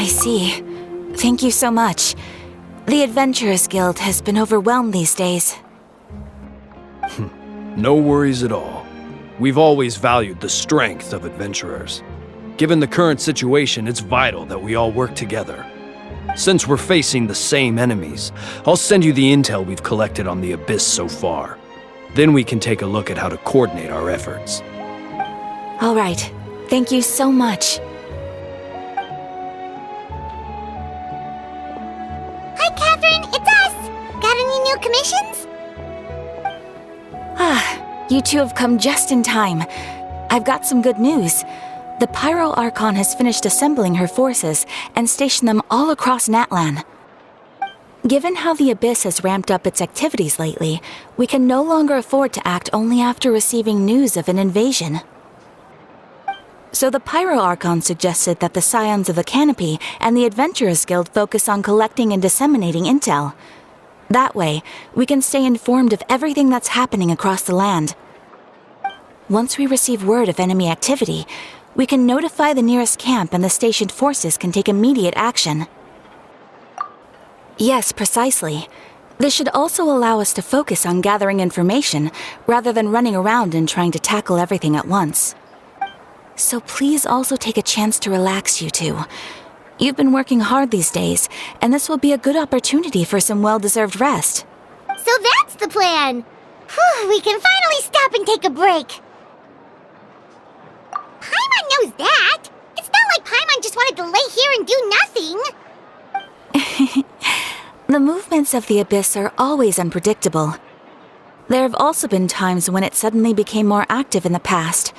I see. Thank you so much. The Adventurers Guild has been overwhelmed these days. No worries at all. We've always valued the strength of adventurers. Given the current situation, it's vital that we all work together. Since we're facing the same enemies, I'll send you the intel we've collected on the Abyss so far. Then we can take a look at how to coordinate our efforts. All right. Thank you so much. Hi, Catherine. It's us. Got any new commissions? You two have come just in time. I've got some good news. The Pyro Archon has finished assembling her forces and stationed them all across Natlan. Given how the Abyss has ramped up its activities lately, we can no longer afford to act only after receiving news of an invasion. So the Pyro Archon suggested that the Scions of the Canopy and the Adventurers Guild focus on collecting and disseminating intel. That way, we can stay informed of everything that's happening across the land. Once we receive word of enemy activity, we can notify the nearest camp and the stationed forces can take immediate action. Yes, precisely. This should also allow us to focus on gathering information rather than running around and trying to tackle everything at once. So please also take a chance to relax, you two. You've been working hard these days, and this will be a good opportunity for some well-deserved rest. So that's the plan. Whew, we can finally stop and take a break. Paimon knows that. It's not like Paimon just wanted to lay here and do nothing. The movements of the Abyss are always unpredictable. There have also been times when it suddenly became more active in the past.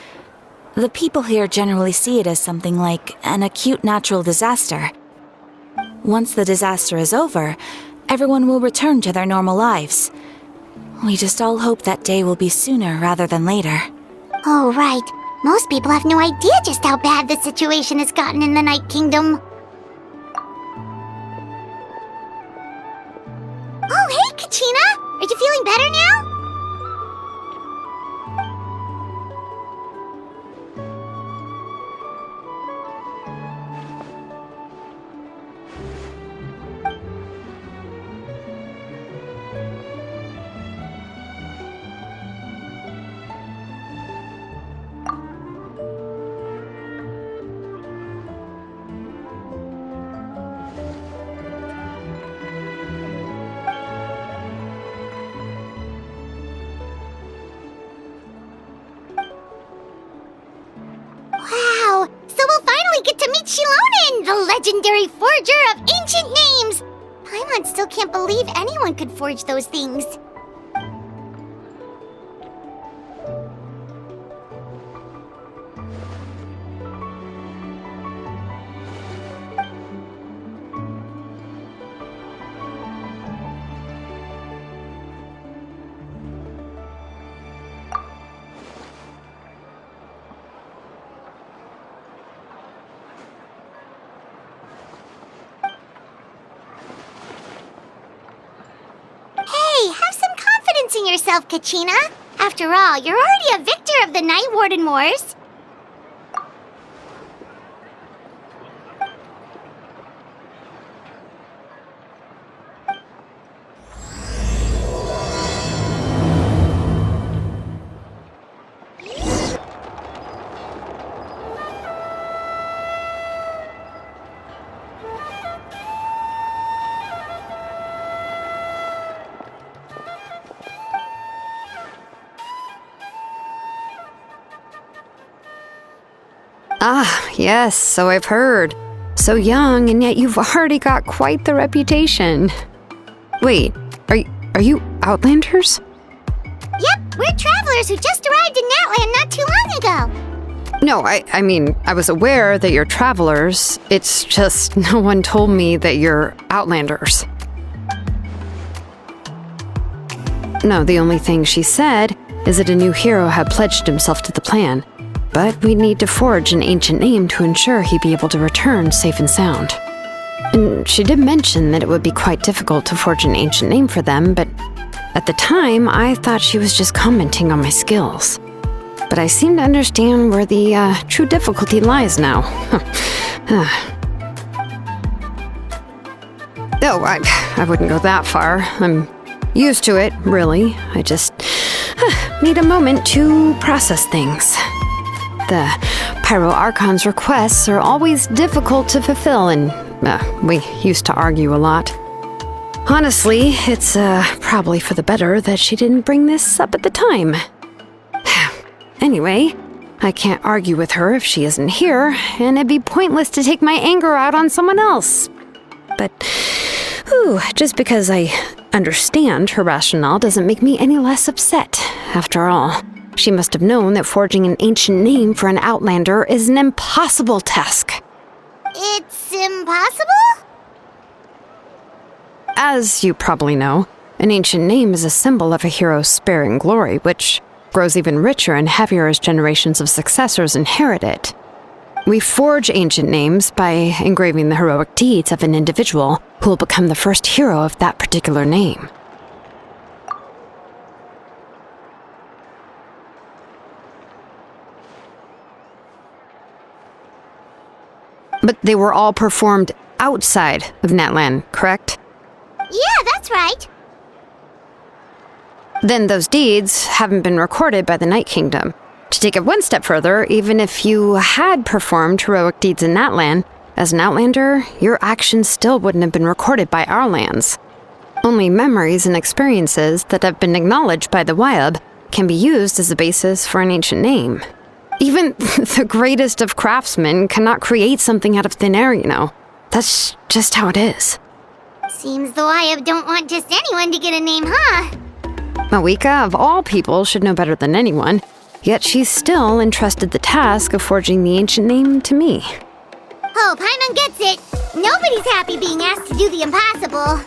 The people here generally see it as something like an acute natural disaster. Once the disaster is over, everyone will return to their normal lives. We just all hope that day will be sooner rather than later. Oh, right. Most people have no idea just how bad the situation has gotten in the Night Kingdom. Oh, hey, Kachina! Are you feeling better now? Wow! So we'll finally get to meet Shilonen, the legendary forger of ancient names! Paimon still can't believe anyone could forge those things. Hey, have some confidence in yourself, Kachina. After all, you're already a victor of the Night Warden Wars. Ah, yes, so I've heard. So young, and yet you've already got quite the reputation. Wait, are you Outlanders? Yep, we're travelers who just arrived in Natlan not too long ago. No, I mean, I was aware that you're travelers. It's just no one told me that you're Outlanders. No, the only thing she said is that a new hero had pledged himself to the plan. But we'd need to forge an ancient name to ensure he'd be able to return safe and sound. And she did mention that it would be quite difficult to forge an ancient name for them, but at the time, I thought she was just commenting on my skills. But I seem to understand where the true difficulty lies now. Oh, I wouldn't go that far. I'm used to it, really. I just need a moment to process things. The Pyro Archon's requests are always difficult to fulfill, and we used to argue a lot. Honestly, it's probably for the better that she didn't bring this up at the time. Anyway, I can't argue with her if she isn't here, and it'd be pointless to take my anger out on someone else. But, just because I understand her rationale doesn't make me any less upset. After all, she must have known that forging an ancient name for an Outlander is an impossible task. It's impossible? As you probably know, an ancient name is a symbol of a hero's spirit and glory, which grows even richer and heavier as generations of successors inherit it. We forge ancient names by engraving the heroic deeds of an individual who will become the first hero of that particular name. But they were all performed outside of Natlan, correct? Yeah, that's right. Then those deeds haven't been recorded by the Night Kingdom. To take it one step further, even if you had performed heroic deeds in Natlan, as an Outlander, your actions still wouldn't have been recorded by our lands. Only memories and experiences that have been acknowledged by the Wyab can be used as a basis for an ancient name. Even the greatest of craftsmen cannot create something out of thin air, you know. That's just how it is. Seems the Wyab don't want just anyone to get a name, huh? Mawika, of all people, should know better than anyone, yet she's still entrusted the task of forging the ancient name to me. Oh, Paimon gets it. Nobody's happy being asked to do the impossible.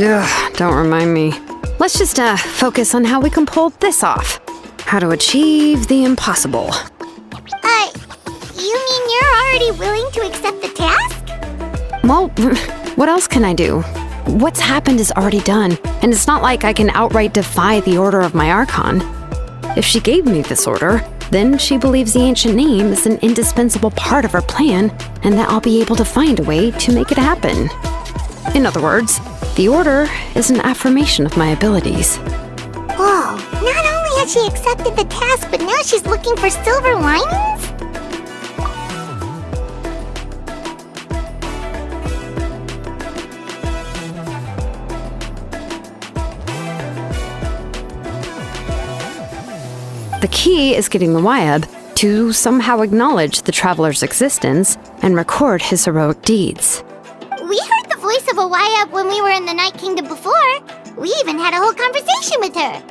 Ugh, don't remind me. Let's just focus on how we can pull this off. How to achieve the impossible. You mean you're already willing to accept the task? Well, what else can I do? What's happened is already done, and it's not like I can outright defy the order of my Archon. If she gave me this order, then she believes the ancient name is an indispensable part of her plan, and that I'll be able to find a way to make it happen. In other words, the order is an affirmation of my abilities. Whoa, not only has she accepted the task, but now she's looking for silver linings? The key is getting the Wyab to somehow acknowledge the traveler's existence and record his heroic deeds. We heard the voice of a Wyab when we were in the Night Kingdom before. We even had a whole conversation with her.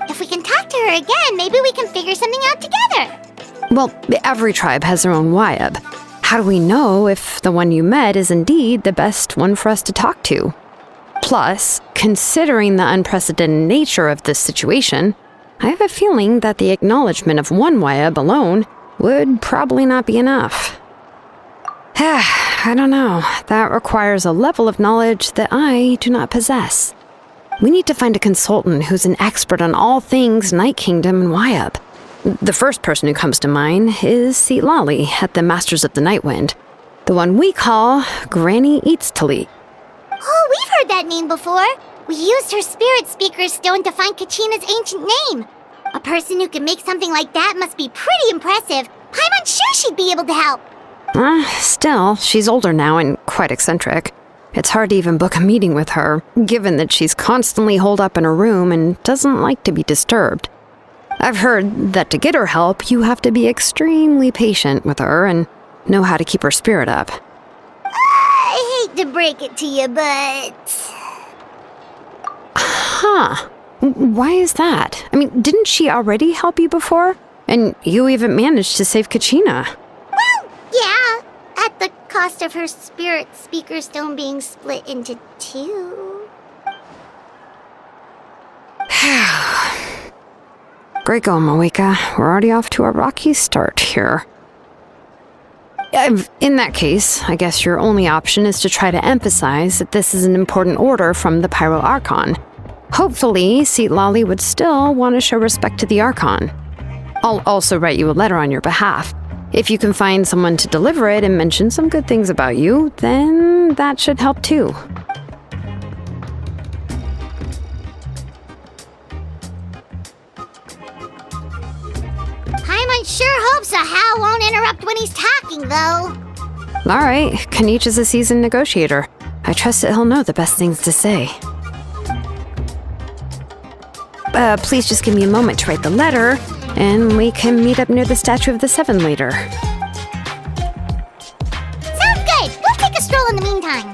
If we can talk to her again, maybe we can figure something out together. Well, every tribe has their own Wyab. How do we know if the one you met is indeed the best one for us to talk to? Plus, considering the unprecedented nature of this situation, I have a feeling that the acknowledgement of one Wyab alone would probably not be enough. I don't know. That requires a level of knowledge that I do not possess. We need to find a consultant who's an expert on all things Night Kingdom and Wyab. The first person who comes to mind is Lali at the Masters of the Nightwind, the one we call Granny Eats Tali. Oh, we've heard that name before. We used her spirit speaker stone to find Kachina's ancient name. A person who can make something like that must be pretty impressive. Paimon's sure she'd be able to help. Still, she's older now and quite eccentric. It's hard to even book a meeting with her, given that she's constantly holed up in her room and doesn't like to be disturbed. I've heard that to get her help, you have to be extremely patient with her and know how to keep her spirit up. I hate to break it to you, but... Huh. Why is that? I mean, didn't she already help you before? And you even managed to save Kachina. Well, yeah. At the cost of her spirit speaker stone being split into two. Great going, Mawika. We're already off to a rocky start here. In that case, I guess your only option is to try to emphasize that this is an important order from the Pyro Archon. Hopefully, Lali would still want to show respect to the Archon. I'll also write you a letter on your behalf. If you can find someone to deliver it and mention some good things about you, then that should help too. Paimon sure hopes a Hal won't interrupt when he's talking, though. Alright, Kanich is a seasoned negotiator. I trust that he'll know the best things to say. Please just give me a moment to write the letter, and we can meet up near the Statue of the Seven later. Sounds good. We'll take a stroll in the meantime.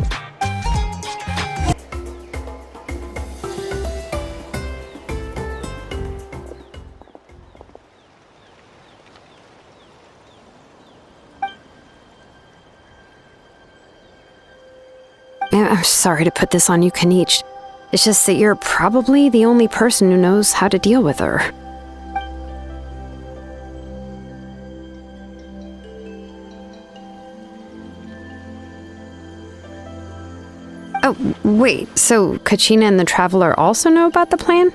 I'm sorry to put this on you, Kanich. It's just that you're probably the only person who knows how to deal with her. Oh, wait, so Kachina and the Traveler also know about the plan?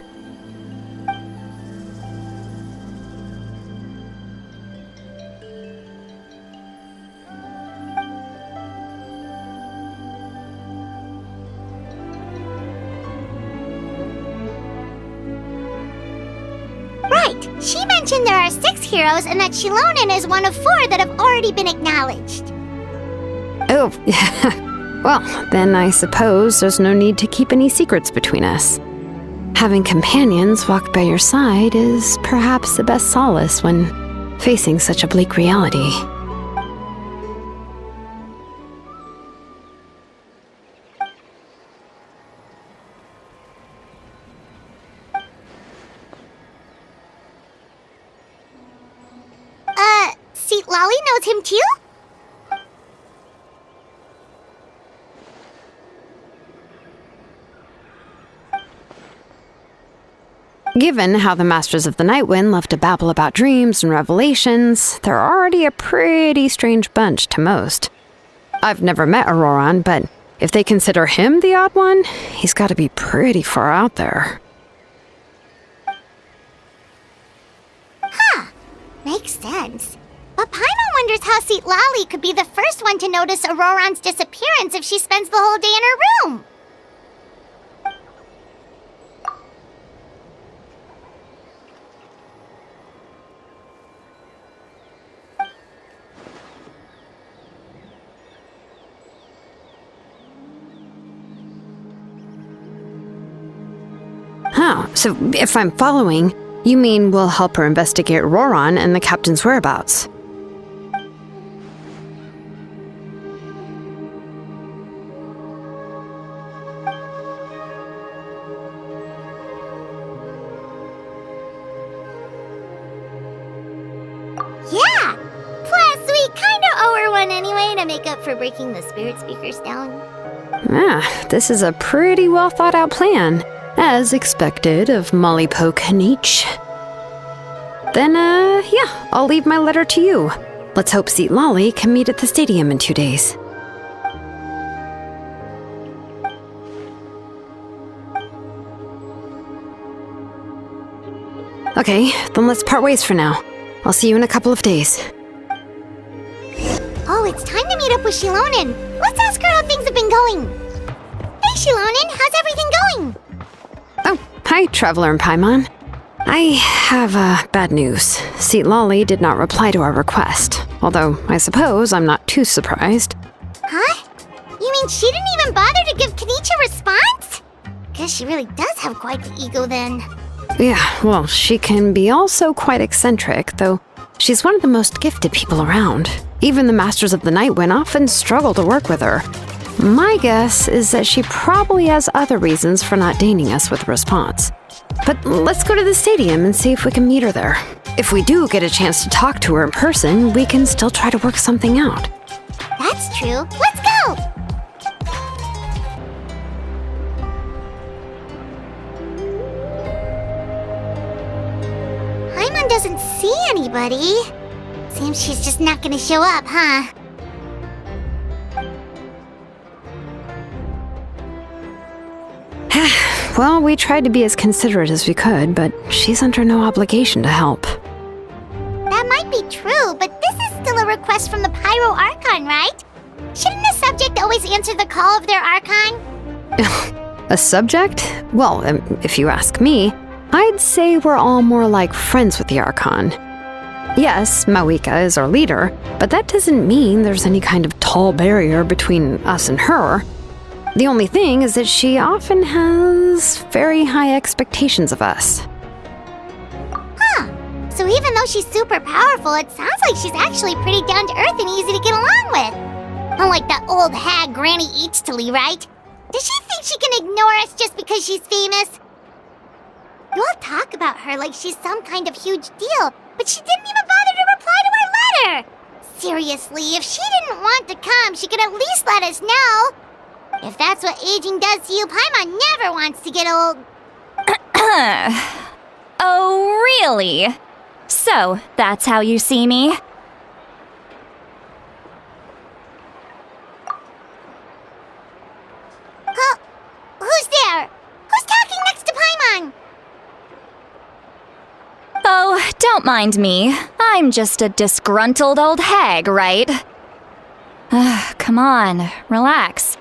Right. She mentioned there are 6 heroes and that Shilonen is one of 4 that have already been acknowledged. Oh, well, then I suppose there's no need to keep any secrets between us. Having companions walk by your side is perhaps the best solace when facing such a bleak reality. See, Lolly knows him too? Given how the Masters of the Nightwind love to babble about dreams and revelations, they're already a pretty strange bunch to most. I've never met Auroran, but if they consider him the odd one, he's got to be pretty far out there. Makes sense. But Paimon wonders how Seat Lolly could be the first one to notice Auroran's disappearance if she spends the whole day in her room. Oh, so if I'm following, you mean we'll help her investigate Auroran and the captain's whereabouts? Yeah! Plus, we kinda owe her one anyway to make up for breaking the spirit speaker stone. Ah, this is a pretty well thought out plan, as expected of Molly Poe Kanich. Then, yeah, I'll leave my letter to you. Let's hope Seat Lolly can meet at the stadium in 2 days. Okay, then let's part ways for now. I'll see you in a couple of days. Oh, it's time to meet up with Shilonen. Let's ask her how things have been going. Hey, Shilonen, how's everything going? Oh, hi, Traveler and Paimon. I have, bad news. Seat Lolly did not reply to our request, although I suppose I'm not too surprised. Huh? You mean she didn't even bother to give Kanich a response? Guess she really does have quite the ego then. Yeah, well, she can be also quite eccentric, though she's one of the most gifted people around. Even the Masters of the Nightwind often struggle to work with her. My guess is that she probably has other reasons for not deigning us with a response. But let's go to the stadium and see if we can meet her there. If we do get a chance to talk to her in person, we can still try to work something out. That's true. Let's go! Paimon doesn't see anybody. Seems she's just not gonna show up, huh? Well, we tried to be as considerate as we could, but she's under no obligation to help. probably true, but this is still a request from the Pyro Archon, right? Shouldn't a subject always answer the call of their Archon? A subject? Well, if you ask me, I'd say we're all more like friends with the Archon. Yes, Mawika is our leader, but that doesn't mean there's any kind of tall barrier between us and her. The only thing is that she often has very high expectations of us. So even though she's super powerful, it sounds like she's actually pretty down to earth and easy to get along with. Unlike that old hag Granny Eachtley, right? Does she think she can ignore us just because she's famous? You all talk about her like she's some kind of huge deal, but she didn't even bother to reply to our letter! Seriously, if she didn't want to come, she could at least let us know. If that's what aging does to you, Paimon never wants to get old. Oh, really? So, that's how you see me? Who's there? Who's talking next to Paimon? Oh, don't mind me. I'm just a disgruntled old hag, right? Come on, relax.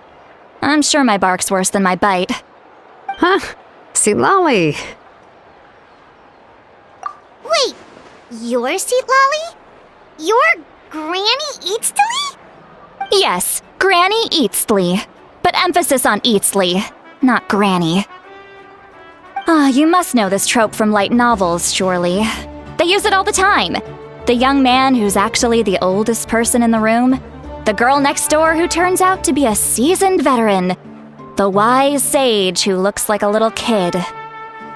I'm sure my bark's worse than my bite. Huh? See, Lolly. Wait, you're Seat Lolly? You're Granny Eachtley? Yes, Granny Eastly. But emphasis on Eastly, not Granny. You must know this trope from light novels, surely. They use it all the time. The young man who's actually the oldest person in the room. The girl next door who turns out to be a seasoned veteran. The wise sage who looks like a little kid.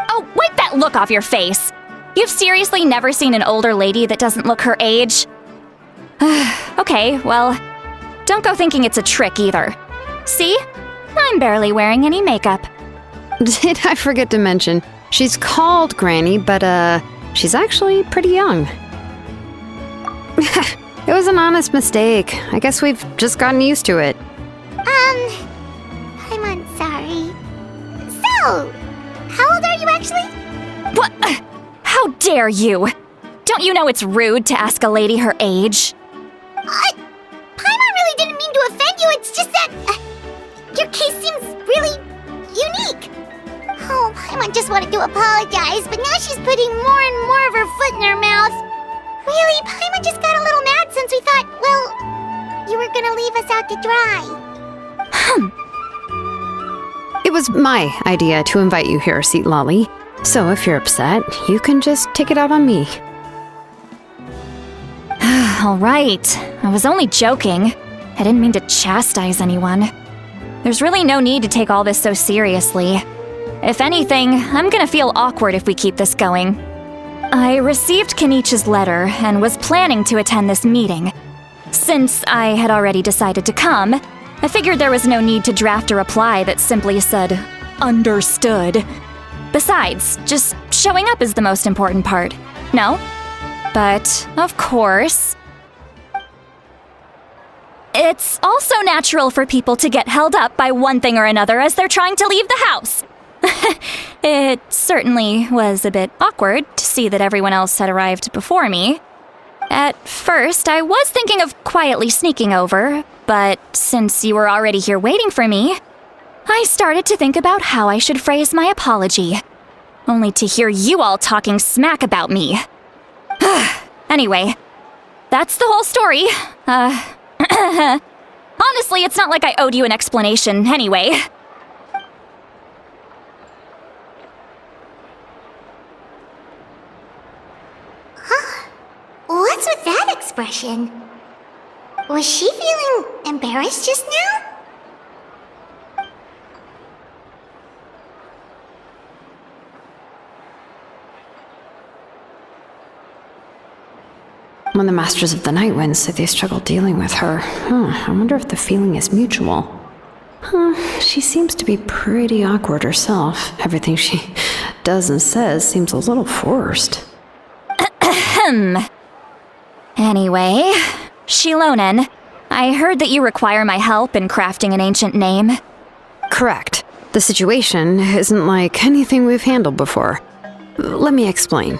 Oh, wipe that look off your face! You've seriously never seen an older lady that doesn't look her age? Okay, well, don't go thinking it's a trick either. See? I'm barely wearing any makeup. Did I forget to mention, she's called Granny, but she's actually pretty young. It was an honest mistake. I guess we've just gotten used to it. I'm sorry. So, how old are you actually? What? How dare you? Don't you know it's rude to ask a lady her age? Paimon really didn't mean to offend you, it's just that your case seems really unique. Oh, Paimon just wanted to apologize, but now she's putting more and more of her foot in her mouth. Really, Paimon just got a little mad since we thought, well, you were gonna leave us out to dry. It was my idea to invite you here, Seat Lolly. So if you're upset, you can just take it out on me. All right. I was only joking. I didn't mean to chastise anyone. There's really no need to take all this so seriously. If anything, I'm gonna feel awkward if we keep this going. I received Kenichi's letter and was planning to attend this meeting. Since I had already decided to come, I figured there was no need to draft a reply that simply said, "Understood." Besides, just showing up is the most important part, no? But, of course, it's also natural for people to get held up by one thing or another as they're trying to leave the house. It certainly was a bit awkward to see that everyone else had arrived before me. At first, I was thinking of quietly sneaking over, but since you were already here waiting for me, I started to think about how I should phrase my apology, only to hear you all talking smack about me. Anyway, that's the whole story. Honestly, it's not like I owed you an explanation anyway. What's with that expression? Was she feeling embarrassed just now? When the Masters of the Night Wind said they struggled dealing with her, I wonder if the feeling is mutual. She seems to be pretty awkward herself. Everything she does and says seems a little forced. Anyway, Shilonen, I heard that you require my help in crafting an ancient name. Correct. The situation isn't like anything we've handled before. Let me explain.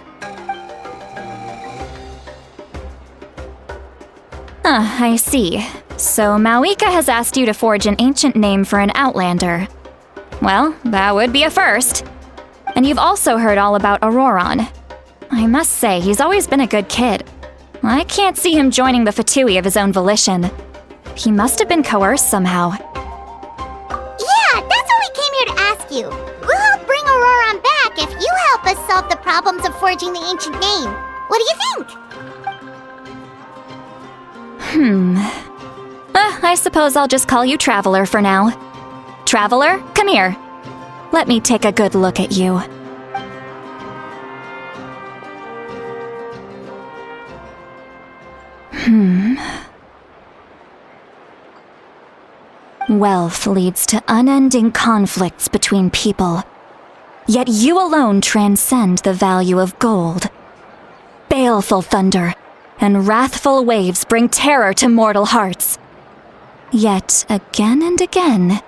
I see. So Mawika has asked you to forge an ancient name for an Outlander. Well, that would be a first. And you've also heard all about Auroron. I must say, he's always been a good kid. I can't see him joining the Fatui of his own volition. He must have been coerced somehow. Yeah, that's what we came here to ask you. We'll help bring Auroron back if you help us solve the problems of forging the ancient name. What do you think? I suppose I'll just call you Traveler for now. Traveler, come here. Let me take a good look at you. Wealth leads to unending conflicts between people. Yet you alone transcend the value of gold. Baleful thunder and wrathful waves bring terror to mortal hearts. Yet again and again,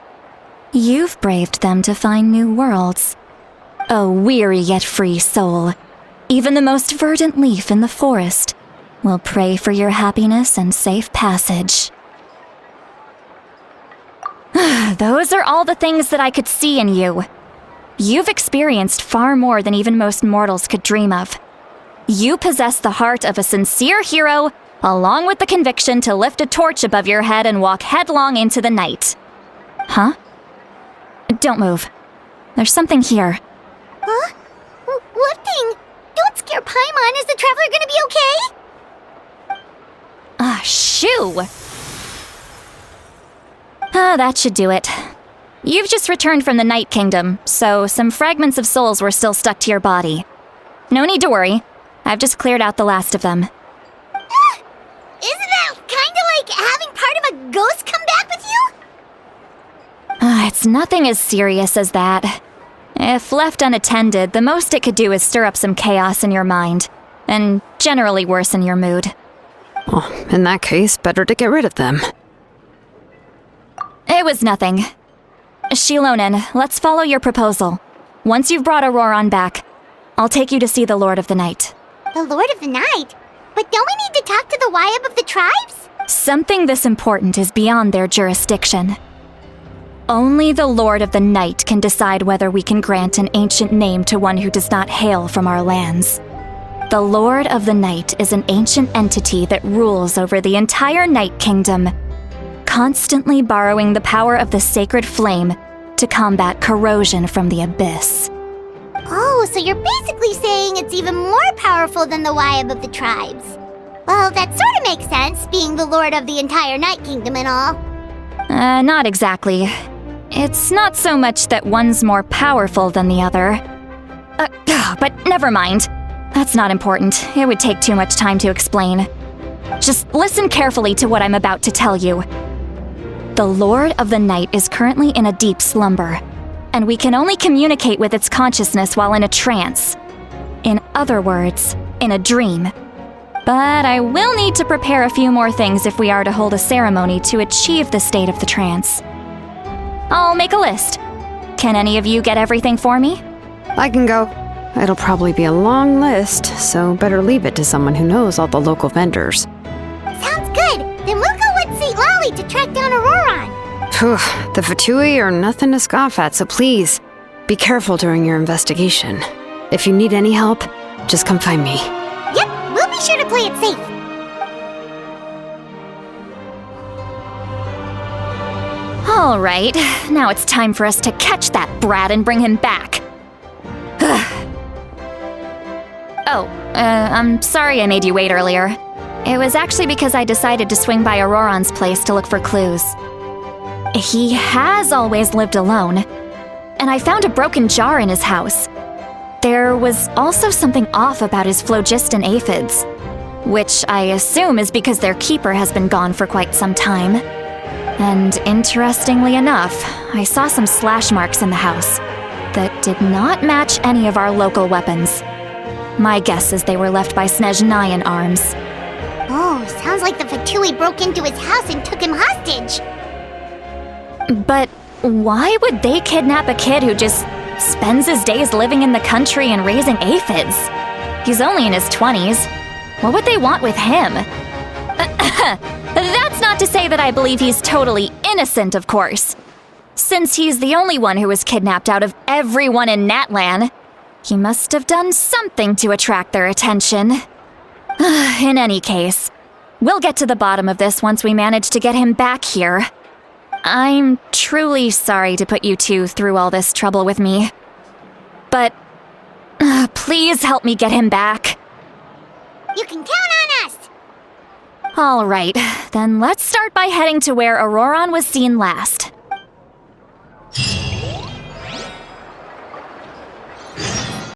you've braved them to find new worlds. O weary yet free soul, even the most verdant leaf in the forest will pray for your happiness and safe passage. Those are all the things that I could see in you. You've experienced far more than even most mortals could dream of. You possess the heart of a sincere hero, along with the conviction to lift a torch above your head and walk headlong into the night. Huh? Don't move. There's something here. Huh? What thing? Don't scare Paimon. Is the Traveler gonna be okay? Shoo! That should do it. You've just returned from the Night Kingdom, so some fragments of souls were still stuck to your body. No need to worry. I've just cleared out the last of them. Isn't that kinda like having part of a ghost come back with you? It's nothing as serious as that. If left unattended, the most it could do is stir up some chaos in your mind, and generally worsen your mood. Well, in that case, better to get rid of them. It was nothing. Shilonen, let's follow your proposal. Once you've brought Auroron back, I'll take you to see the Lord of the Night. The Lord of the Night? But don't we need to talk to the Wyab of the tribes? Something this important is beyond their jurisdiction. Only the Lord of the Night can decide whether we can grant an ancient name to one who does not hail from our lands. The Lord of the Night is an ancient entity that rules over the entire Night Kingdom, constantly borrowing the power of the sacred flame to combat corrosion from the abyss. Oh, so you're basically saying it's even more powerful than the Wyab of the tribes. Well, that sort of makes sense, being the lord of the entire Night Kingdom and all. Not exactly. It's not so much that one's more powerful than the other. But never mind. That's not important. It would take too much time to explain. Just listen carefully to what I'm about to tell you. The Lord of the Night is currently in a deep slumber, and we can only communicate with its consciousness while in a trance. In other words, in a dream. But I will need to prepare a few more things if we are to hold a ceremony to achieve the state of the trance. I'll make a list. Can any of you get everything for me? I can go. It'll probably be a long list, so better leave it to someone who knows all the local vendors. Sounds good. Then we'll go with St. Lolly to track down Auroron. Phew, the Fatui are nothing to scoff at, so please, be careful during your investigation. If you need any help, just come find me. Yep, we'll be sure to play it safe. All right, now it's time for us to catch that brat and bring him back. I'm sorry I made you wait earlier. It was actually because I decided to swing by Auroron's place to look for clues. He has always lived alone, and I found a broken jar in his house. There was also something off about his phlogiston aphids, which I assume is because their keeper has been gone for quite some time. And interestingly enough, I saw some slash marks in the house that did not match any of our local weapons. My guess is they were left by Snezhnayan arms. Oh, sounds like the Fatui broke into his house and took him hostage. But why would they kidnap a kid who just spends his days living in the country and raising aphids? He's only in his 20s. What would they want with him? Not to say that I believe he's totally innocent, of course. Since he's the only one who was kidnapped out of everyone in Natlan, he must have done something to attract their attention. In any case, we'll get to the bottom of this once we manage to get him back here. I'm truly sorry to put you two through all this trouble with me. But please help me get him back. You can count on us! All right, then let's start by heading to where Auroron was seen last.